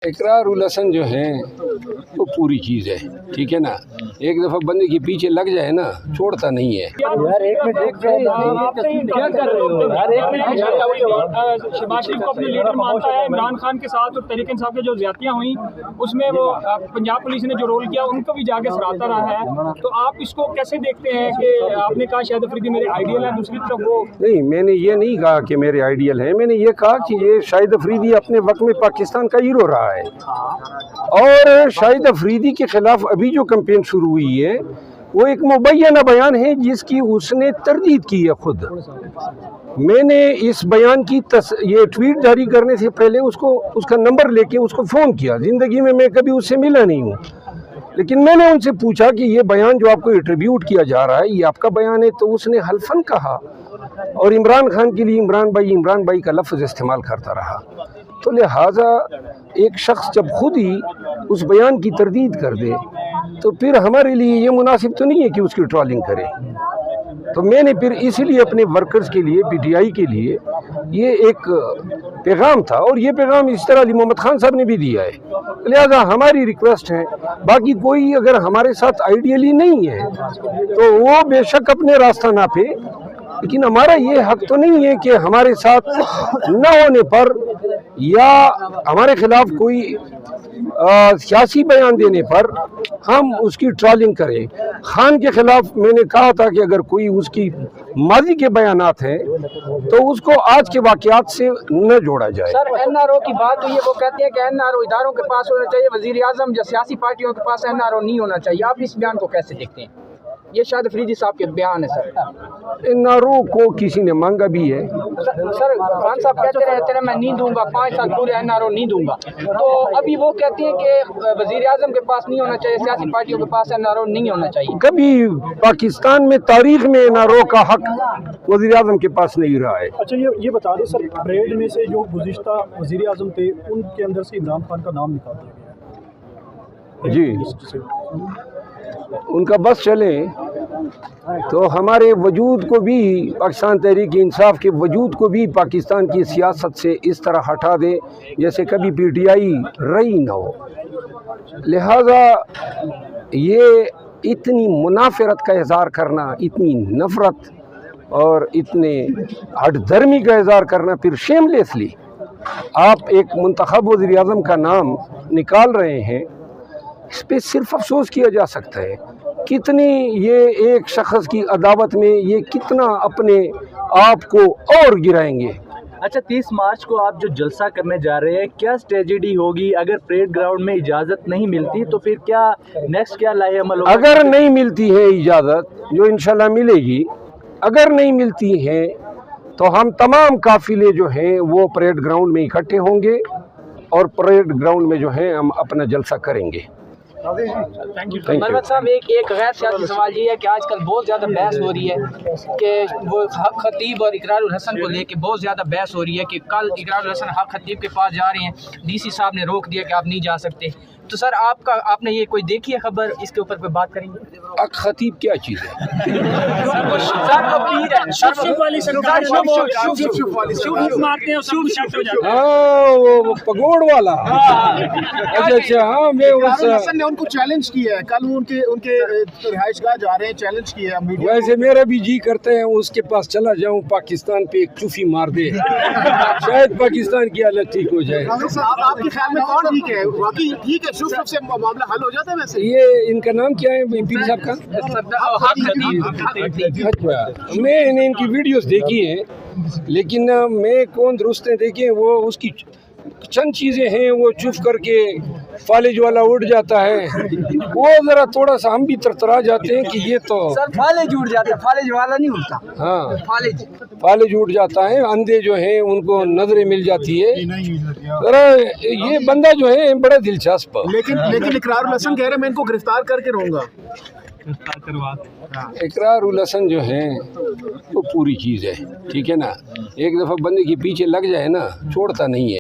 इकरार उल हसन जो है वो पूरी चीज़ है, ठीक है ना। एक दफ़ा बंदे के पीछे लग जाए ना, छोड़ता नहीं है। यार एक मिनट क्या कर रहे हो यार, एक मिनट। शहबाज शरीफ को अपने लीडर मानता है। इमरान खान के साथ और तहरीक इंसाफ के जो ज्यादतियां हुई उसमें वो पंजाब पुलिस ने जो रोल किया उनको भी जाके सराहता रहा है। तो आप इसको कैसे देखते हैं कि आपने कहा शाहिद अफरीदी मेरे आइडियल है, दूसरी तरफ वो नहीं, मैंने ये नहीं कहा कि मेरे आइडियल हैं, मैंने ये कहा कि ये शाहिद अफरीदी अपने वक्त में पाकिस्तान का हीरो रहा है। और शाहिद अफरीदी के खिलाफ अभी जो कैंपेन शुरू हुई है वो एक मुबैना बयान है जिसकी उसने तरदीद की है खुद। मैंने इस बयान की ये ट्वीट जारी करने से पहले उसका नंबर लेके उसको फ़ोन किया। ज़िंदगी में मैं कभी उससे मिला नहीं हूँ, लेकिन मैंने उनसे पूछा कि ये बयान जो आपको एट्रीब्यूट किया जा रहा है ये आपका बयान है? तो उसने हल्फन कहा और इमरान खान के लिए इमरान भाई का लफ्ज़ इस्तेमाल करता रहा। तो लिहाजा एक शख्स जब खुद ही उस बयान की तरदीद कर दे तो फिर हमारे लिए ये मुनासिब तो नहीं है कि उसकी ट्रोलिंग करें। तो मैंने फिर इसीलिए अपने वर्कर्स के लिए, पीटीआई के लिए ये एक पैगाम था और ये पैगाम इस तरह अली मोहम्मद खान साहब ने भी दिया है। लिहाजा हमारी रिक्वेस्ट है, बाकी कोई अगर हमारे साथ आइडियली नहीं है तो वो बेशक अपने रास्ता ना पे, लेकिन हमारा ये हक तो नहीं है कि हमारे साथ न होने पर या हमारे खिलाफ कोई सियासी बयान देने पर हम उसकी ट्रोलिंग करें। खान के खिलाफ मैंने कहा था कि अगर कोई उसकी माजी के बयानात हैं तो उसको आज के वाक़यात से न जोड़ा जाए। सर एनआरओ की बात हुई है, वो कहते हैं कि एनआरओ इदारों के पास होना चाहिए, वजीर आजम या सियासी पार्टियों के पास एनआरओ नहीं होना चाहिए। आप इस बयान को कैसे देखते हैं? ये शाहिद अफरीदी साहब के बयान है सर। एनआरओ को किसी ने मांगा भी है। सर खान साहब कहते रहते हैं मैं नहीं दूंगा, 5 साल पूरे एनआरओ नहीं दूंगा। तो अभी वो कहते हैं कि वजीर आजम के पास नहीं होना चाहिए, सियासी पार्टियों के पास एनआरओ नहीं होना चाहिए। कभी पाकिस्तान में तारीख में एनआरओ का हक वजीर आजम के पास नहीं रहा है। अच्छा ये बता दें सर, परेड में से जो गुज़िश्ता वजीर आजम थे उनके अंदर से इमरान खान का नाम निकाल दिया गया जी, उनका बस चले तो हमारे वजूद को भी, पाकिस्तान तहरीक इंसाफ के वजूद को भी पाकिस्तान की सियासत से इस तरह हटा दे जैसे कभी पीटीआई रही ना हो। लिहाजा ये इतनी मुनाफरत का इज़हार करना, इतनी नफ़रत और इतने हठधर्मी का इज़हार करना फिर शेमलेसली आप एक मुंतखब वज़ीर आज़म का नाम निकाल रहे हैं, इस पर सिर्फ अफसोस किया जा सकता है। कितनी ये एक शख्स की अदावत में ये कितना अपने आप को और गिराएंगे। अच्छा 30 मार्च को आप जो जलसा करने जा रहे हैं, क्या स्ट्रेटेजी होगी? अगर परेड ग्राउंड में इजाज़त नहीं मिलती तो फिर क्या नेक्स्ट क्या लाए अमल होगा? अगर नहीं मिलती है इजाज़त, जो इंशाल्लाह मिलेगी, अगर नहीं मिलती है तो हम तमाम काफिले जो हैं वो परेड ग्राउंड में इकट्ठे होंगे और परेड ग्राउंड में जो है हम अपना जलसा करेंगे। थैंक यू साहब। एक गैर सियासी सवाल ये है कि आजकल बहुत ज़्यादा बहस हो रही है कि वो हक खतीब और इकरार उल हसन को लेके बहुत ज़्यादा बहस हो रही है कि कल इकरार उल हसन हक खतीब के पास जा रहे हैं, डीसी साहब ने रोक दिया कि आप नहीं जा सकते। तो सर आपने ये कोई देखी है खबर, इसके ऊपर कोई बात करेंगे? हक खतीब क्या चीज़ है? हाँ, वो पगोड़ वाला। अच्छा हाँ, मैं हसन ने उनको चैलेंज किया है, कल उनके रिहाइशगाह जा रहे हैं, चैलेंज किया है। वैसे मेरा भी जी करता है उसके पास चला जाऊं, पाकिस्तान पे एक चुफी मार दे, शायद पाकिस्तान की हालत ठीक हो जाए। आपके ख्याल में कौन ठीक है? वाकई ठीक है, चुफ से मामला हल हो जाता है? वैसे ये इनका नाम क्या है पीर साहब का? अच्छा, मैंने इनकी वीडियोस देखी है, लेकिन मैं कौन दुरुस्तें देखे वो उसकी चंद चीज़ें हैं वो चुप करके फालिज वाला उड़ जाता है, वो ज़रा थोड़ा सा हम भी तरतरा जाते हैं कि ये तो सर फालिज उड़ जाता है, फालिज वाला नहीं उड़ता। हाँ, फालिज उड़ जाता है। अंधे जो हैं उनको नजरें मिल जाती है। ज़रा ये बंदा जो है बड़ा दिलचस्प। लेकिन इकरार उल हसन कह रहे हैं मैं इनको गिरफ्तार करके रहूँगा। इकरार उल हसन जो है वो पूरी चीज़ है, ठीक है ना। एक दफ़ा बंदे के पीछे लग जाए ना, छोड़ता नहीं है।